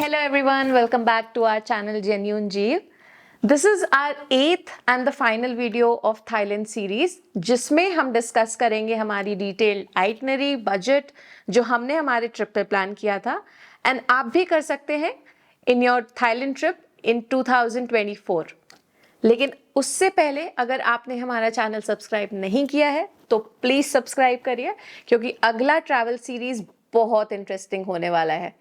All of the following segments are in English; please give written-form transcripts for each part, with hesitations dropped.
Hello everyone, welcome back to our channel Genuine Jeev. This is our 8th and the final video of Thailand series, जिसमें हम discuss करेंगे हमारी detailed itinerary budget जो हमने हमारे trip पे plan किया था एंड आप भी कर सकते हैं इन योर थाईलैंड ट्रिप इन 2024। लेकिन उससे पहले अगर आपने हमारा चैनल सब्सक्राइब नहीं किया है तो प्लीज़ सब्सक्राइब करिए, क्योंकि अगला ट्रैवल सीरीज़ बहुत इंटरेस्टिंग होने वाला है।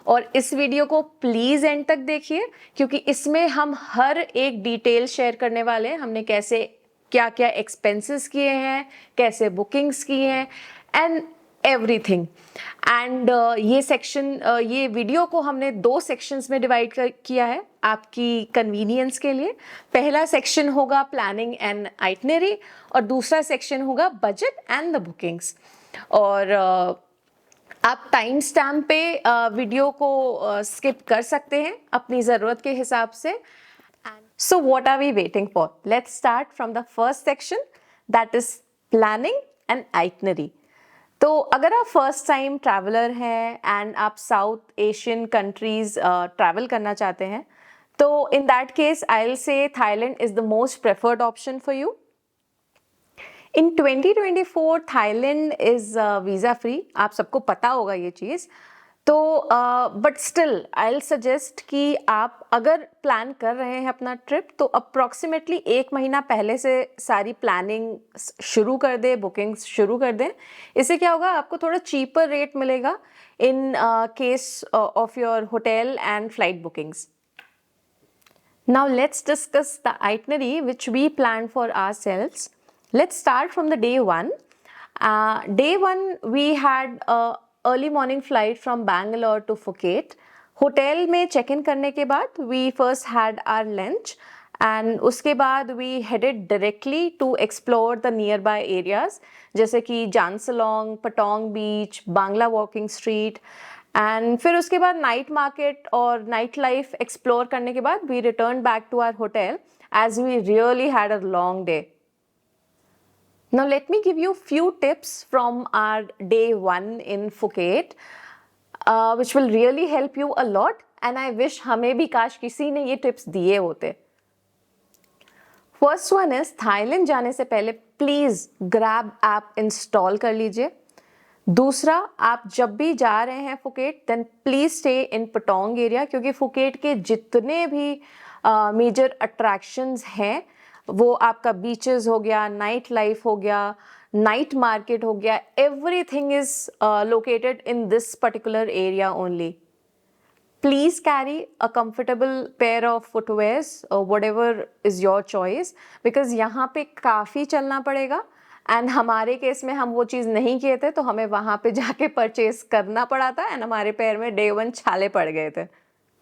और इस वीडियो को प्लीज़ एंड तक देखिए, क्योंकि इसमें हम हर एक डिटेल शेयर करने वाले हैं। हमने कैसे क्या क्या एक्सपेंसेस किए हैं, कैसे बुकिंग्स किए हैं एंड एवरीथिंग। एंड ये वीडियो को हमने 2 सेक्शंस में डिवाइड किया है आपकी कन्वीनियंस के लिए। पहला सेक्शन होगा प्लानिंग एंड आइटनरी और दूसरा सेक्शन होगा बजट एंड द बुकिंग्स। और आप टाइम स्टैम्प पे वीडियो को स्किप कर सकते हैं अपनी ज़रूरत के हिसाब से। So what are we waiting for? Let's start from the first section, that is planning and itinerary. तो अगर आप फर्स्ट टाइम ट्रैवलर हैं एंड आप साउथ एशियन कंट्रीज ट्रैवल करना चाहते हैं, तो in that case I will say Thailand is the most preferred option for you. In 2024 Thailand is visa free, आप सबको पता होगा ये चीज़। तो but still I will suggest कि आप अगर प्लान कर रहे हैं अपना ट्रिप तो अप्रॉक्सीमेटली 1 महीना पहले से सारी प्लानिंग शुरू कर दें, बुकिंग्स शुरू कर दें। इससे क्या होगा, आपको थोड़ा चीपर रेट मिलेगा in case of your hotel and flight bookings. Now let's discuss the itinerary which we planned for ourselves. Let's start from the day 1. Day 1 we had a early morning flight from Bangalore to Phuket. Hotel में check in करने के बाद we first had our lunch and उसके बाद we headed directly to explore the nearby areas जैसे कि Jungceylon, Patong beach, Bangla walking street and फिर उसके बाद नाइट मार्केट और नाइट लाइफ एक्सप्लोर करने के बाद we return back to our hotel as we really had a long day. Now let me give you few tips from our day 1 in Phuket, which will really help you a lot and I wish हमें भी काश किसी ने ये tips दिए होते। First one is Thailand जाने से पहले प्लीज़ ग्रैब ऐप इंस्टॉल कर लीजिए। दूसरा, आप जब भी जा रहे हैं Phuket then please stay in Patong area, क्योंकि फुकेट के जितने भी मेजर अट्रैक्शंस हैं वो आपका बीचेस हो गया, नाइट लाइफ हो गया, नाइट मार्केट हो गया, everything is located in this particular area only. Please carry a comfortable pair of footwears or whatever is your choice, because यहाँ पे काफ़ी चलना पड़ेगा एंड हमारे केस में हम वो चीज़ नहीं किए थे तो हमें वहाँ पे जाके परचेज करना पड़ा था एंड हमारे पैर में डे 1 छाले पड़ गए थे।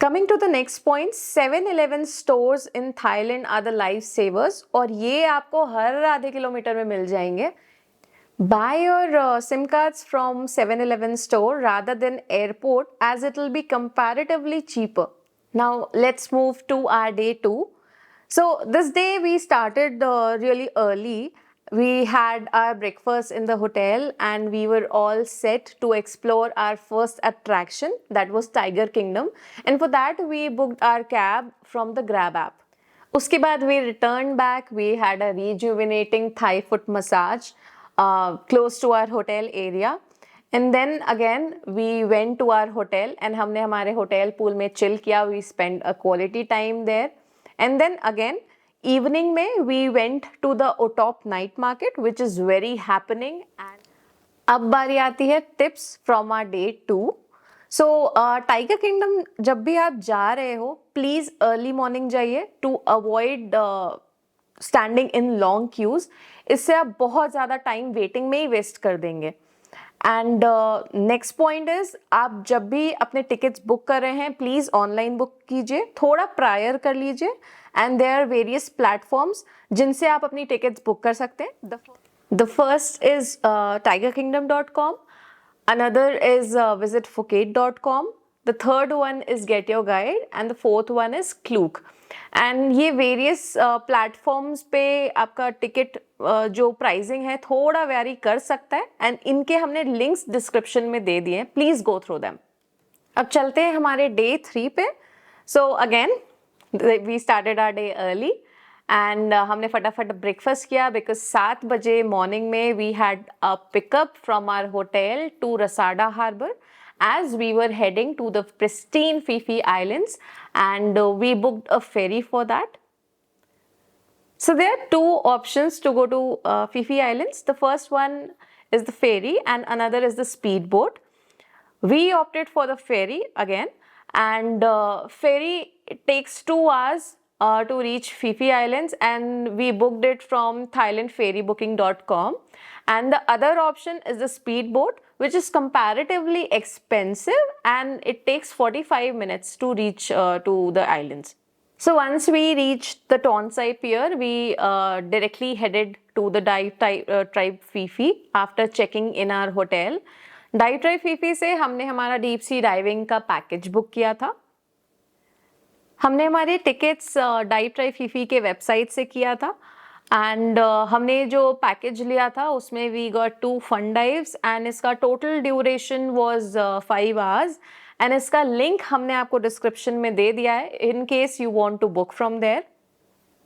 Coming to the next point, 7-Eleven stores in Thailand are the life savers और ये आपको हर आधे किलोमीटर में मिल जाएंगे। Buy your SIM cards from 7-Eleven store rather than airport, as it will be comparatively cheaper. Now let's move to our day 2. So this day we started really early. We had our breakfast in the hotel and we were all set to explore our first attraction, that was Tiger Kingdom, and for that we booked our cab from the Grab app. उसके बाद we returned back. We had a rejuvenating Thai foot massage close to our hotel area, and then again we went to our hotel and हमने हमारे hotel pool में chill किया. We spent a quality time there, and then again evening में we went to the Otop night market, which is very happening. And अब बारी आती है tips from our day 2. So Tiger Kingdom जब भी आप जा रहे हो प्लीज़ अर्ली मॉर्निंग जाइए to avoid standing in long queues. इससे आप बहुत ज़्यादा टाइम वेटिंग में ही वेस्ट कर देंगे। एंड नेक्स्ट पॉइंट इज, आप जब भी अपने टिकट्स बुक कर रहे हैं प्लीज़ ऑनलाइन बुक कीजिए, थोड़ा प्रायर कर लीजिए and there are various platforms जिनसे आप अपनी टिकट्स बुक कर सकते हैं। The first is tigerkingdom.com, another is visitphuket.com, the third one is Get Your Guide and the fourth one is Klook. And ये वेरियस प्लेटफॉर्म्स पे आपका टिकट जो प्राइसिंग है थोड़ा वेरी कर सकता है एंड इनके हमने लिंक्स डिस्क्रिप्शन में दे दिए हैं, प्लीज़ गो थ्रू देम। अब चलते हैं हमारे डे 3 पे. So again we started our day early and हमने फटाफट ब्रेकफास्ट किया बिकॉज 7 बजे मॉर्निंग में we had a pickup from our hotel to Rassada harbour as we were heading to the pristine Phi Phi Islands, and we booked a ferry for that. So there are two options to go to Phi Phi Islands. The first one is the ferry and another is the speedboat. We opted for the ferry again, and ferry it takes 2 hours to reach Phi Phi Islands, and we booked it from thailandferrybooking.com. And the other option is the speedboat, which is comparatively expensive and it takes 45 minutes to reach to the islands. So once we reached the Tonsai Pier, we directly headed to the Dive Tribe Phi Phi after checking in our hotel. Dive Tribe Phi Phi से हमने हमारा deep sea diving का package book किया था. हमने हमारे tickets dive tribe फी फी के website से किया था एंड हमने जो पैकेज लिया था उसमें we got 2 fun dives and इसका total duration was 5 hours and इसका लिंक हमने आपको डिस्क्रिप्शन में दे दिया है in case you want to book from there.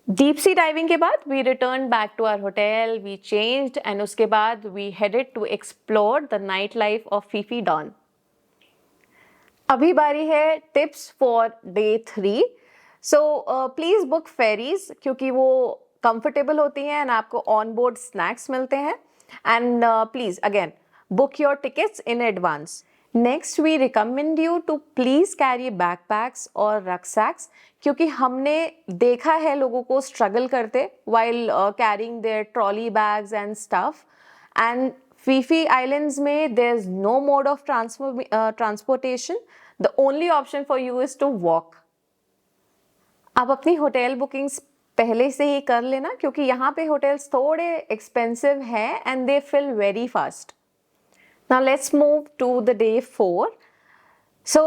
Deep sea diving के बाद we return back to our hotel, we changed and उसके बाद we headed to explore the night life of Phi Phi Don. अभी बारी है tips for day 3. So please book fairies क्योंकि वो comfortable होती हैं एंड आपको ऑन बोर्ड स्नैक्स मिलते हैं. And please again book your tickets in advance. Next we recommend you to please carry backpacks और रक्सैक्स क्योंकि हमने देखा है लोगों को स्ट्रगल करते while carrying there trolley bags and stuff. And Phi Phi Islands में there is no mode of transportation. The only option for you is to walk. आप अपनी होटल बुकिंग्स पहले से ही कर लेना क्योंकि यहाँ पे होटल्स थोड़े एक्सपेंसिव हैं and they fill very fast. Now let's move to the day 4. So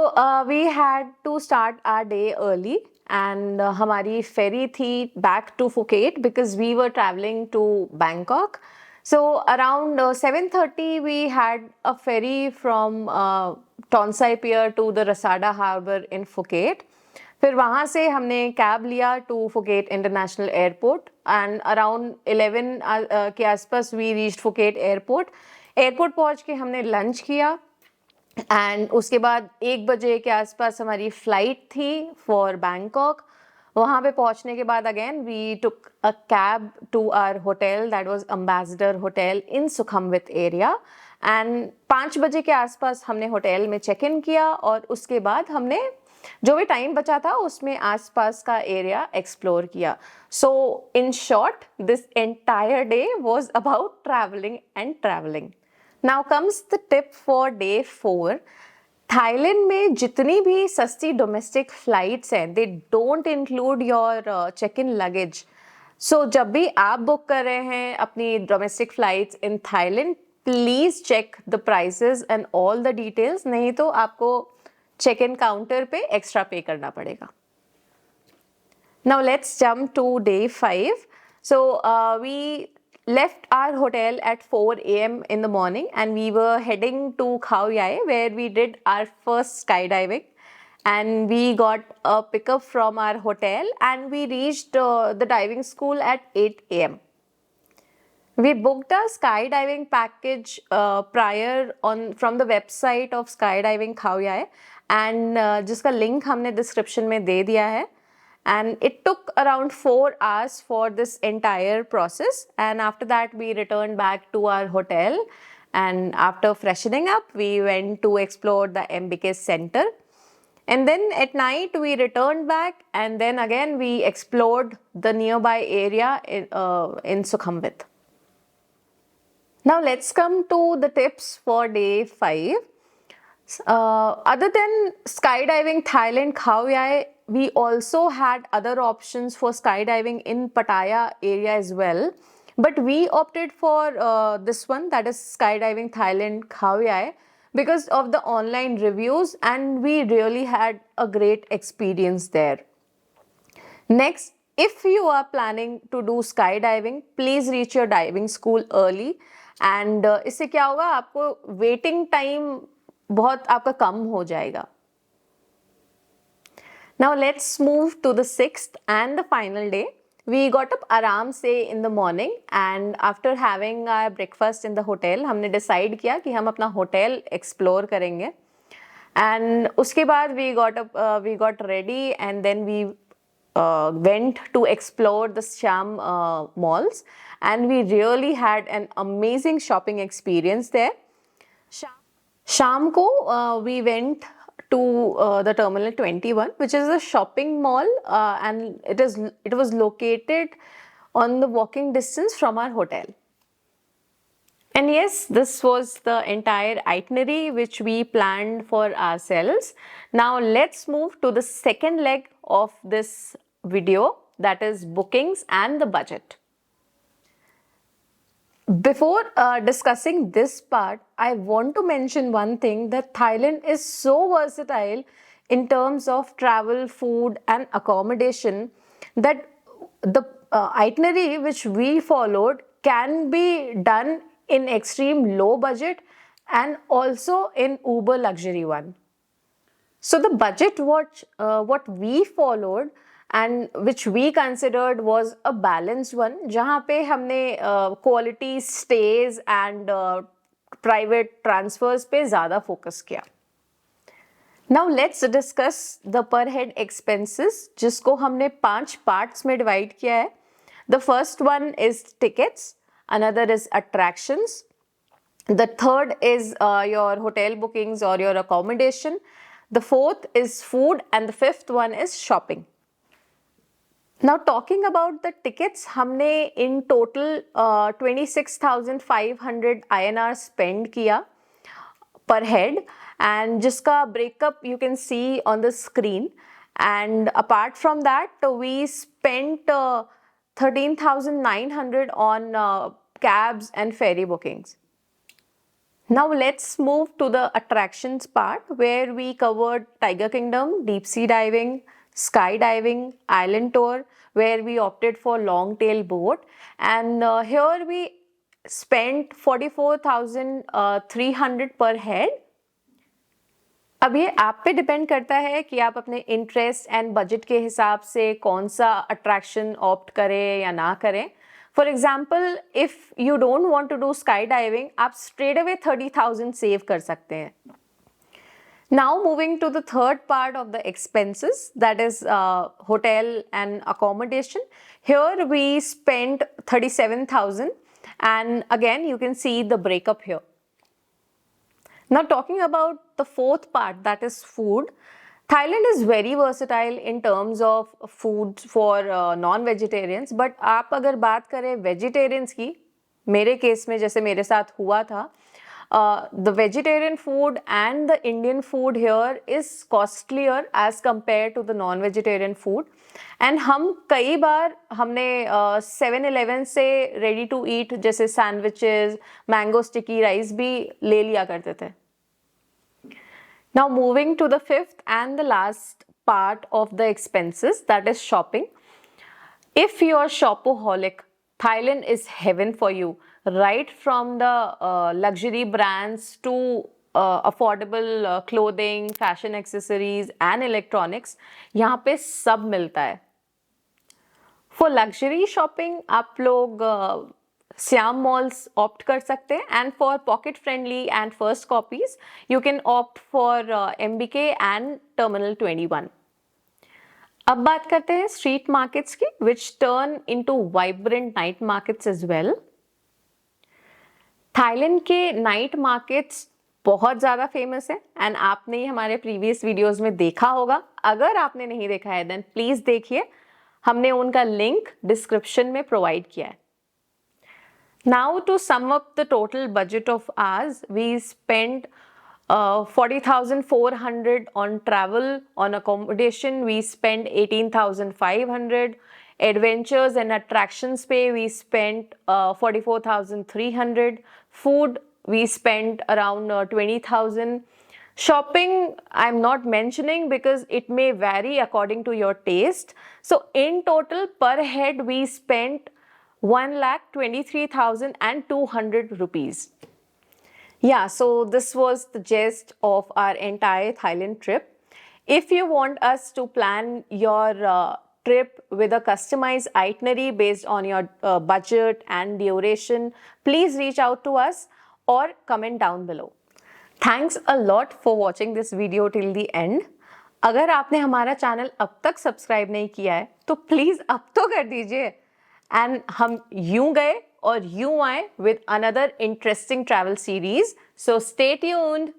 we had to start our day early and हमारी ferry थी back to Phuket because we were traveling to Bangkok. So around 7:30 we had a ferry from Tonsai Pier to the Rasada Harbour in Phuket. फिर वहाँ से हमने cab लिया to Phuket International Airport and around 11 के आसपास we reached Phuket Airport. Airport पहुँच के हमने लंच किया एंड उसके बाद 1 बजे के आसपास हमारी फ़्लाइट थी फॉर बैंकॉक. वहाँ पे पहुँचने के बाद again we took a cab to our hotel that was ambassador hotel in Sukhumvit area and 5 बजे के आसपास हमने होटल में चेक इन किया और उसके बाद हमने जो भी टाइम बचा था उसमें आसपास का एरिया एक्सप्लोर किया. So in short this entire day was about travelling and travelling. Now comes the tip for day 4. Thailand में जितनी भी सस्ती डोमेस्टिक फ्लाइट्स हैं they don't include your check in luggage. So जब भी आप बुक कर रहे हैं अपनी domestic flights in Thailand please check the prices and all the details, नहीं तो आपको चेक इन काउंटर पे एक्स्ट्रा पे करना पड़ेगा. Now let's jump to day 5. So we left our hotel at 4 a.m. in the morning and we were heading to Khao Yai where we did our first skydiving and we got a pickup from our hotel and we reached the diving school at 8 a.m. We booked a skydiving package prior from the website of skydiving Khao Yai and जिसका link हमने description में दे दिया है. And it took around 4 hours for this entire process and after that we returned back to our hotel and after freshening up we went to explore the MBK Center and then at night we returned back and then again we explored the nearby area in Sukhumvit. Now let's come to the tips for day 5. Other than skydiving Thailand Khao Yai, we also had other options for skydiving in Pattaya area as well, but we opted for this one, that is skydiving Thailand Khao Yai, because of the online reviews and we really had a great experience there. Next, if you are planning to do skydiving, please reach your diving school early and इससे क्या होगा आपको waiting time बहुत आपका कम हो जाएगा. Now let's move to the sixth and the final day. We got up आराम से in the morning and after having our breakfast in the hotel, हमने decide किया कि हम अपना hotel explore करेंगे. And उसके बाद we got ready and then we went to explore the Shyam malls and we really had an amazing shopping experience there. शाम को we went to the Terminal 21, which is a shopping mall, and it was located on the walking distance from our hotel. And yes, this was the entire itinerary which we planned for ourselves. Now let's move to the second leg of this video, that is bookings and the budget. Before discussing this part, I want to mention one thing, that Thailand is so versatile in terms of travel, food and accommodation, that the itinerary which we followed can be done in extreme low budget and also in uber luxury one. So the budget what we followed and which we considered was a balanced one, जहाँ पे हमने quality stays and private transfers पे ज़्यादा focus किया. Now let's discuss the per head expenses, जिसको हमने 5 parts में divide किया है. The first one is tickets, another is attractions, the third is your hotel bookings or your accommodation, the fourth is food and the fifth one is shopping. Now talking about the tickets, हमने in total 26,500 INR spend किया per head, and जिसका breakup you can see on the screen. And apart from that, we spent 13,900 on cabs and ferry bookings. Now let's move to the attractions part, where we covered Tiger Kingdom, deep sea diving, skydiving, island tour, where we opted for long tail boat, and here we spent 44,300 per head. अब ये आप पे depend करता है कि आप अपने interest and budget के हिसाब से कौन सा अट्रैक्शन ऑप्ट करें या ना करें. For example, if you don't want to do sky diving, आप स्ट्रेट अवे 30,000 सेव कर सकते हैं. Now moving to the third part of the expenses, that is hotel and accommodation. Here we spent 37,000, and again you can see the breakup here. Now talking about the fourth part, that is food. Thailand is very versatile in terms of food for non-vegetarians, but आप अगर बात करें vegetarians की, मेरे case में जैसे मेरे साथ हुआ था, the vegetarian food and the Indian food here is costlier as compared to the non-vegetarian food. And हम कई बार हमने 7-Eleven से ready to eat जैसे sandwiches, mango sticky rice भी ले लिया करते थे. Now moving to the fifth and the last part of the expenses, that is shopping. If you are shopaholic, Thailand is heaven for you. Right from the luxury brands to affordable clothing, fashion accessories and electronics, यहाँ पे सब मिलता है. For luxury shopping, आप लोग Siam malls opt कर सकते हैं, and for pocket friendly and first copies, you can opt for MBK and Terminal 21. अब बात करते हैं street markets की, which turn into vibrant night markets as well. Thailand के नाइट मार्केट्स बहुत ज़्यादा फेमस है, एंड आपने हमारे प्रीवियस वीडियोस में देखा होगा. अगर आपने नहीं देखा है देन प्लीज़ देखिए, हमने उनका लिंक डिस्क्रिप्शन में प्रोवाइड किया है. Now to sum up the total budget of ours, we spend 40,400 on travel. On accommodation, we spent 18,500. Adventures and attractions pay, we spent 44,300. Food, we spent around 20,000. Shopping, I'm not mentioning because it may vary according to your taste. So in total, per head, we spent 1,23,200 rupees. Yeah, so this was the gist of our entire Thailand trip. If you want us to plan your trip with a customized itinerary based on your budget and duration, please reach out to us or comment down below. Thanks a lot for watching this video till the end. अगर आपने हमारा channel अब तक subscribe नहीं किया है तो please अब तो कर दीजिए। एंड हम यूं गए और यूं आए with another interesting travel series. So stay tuned.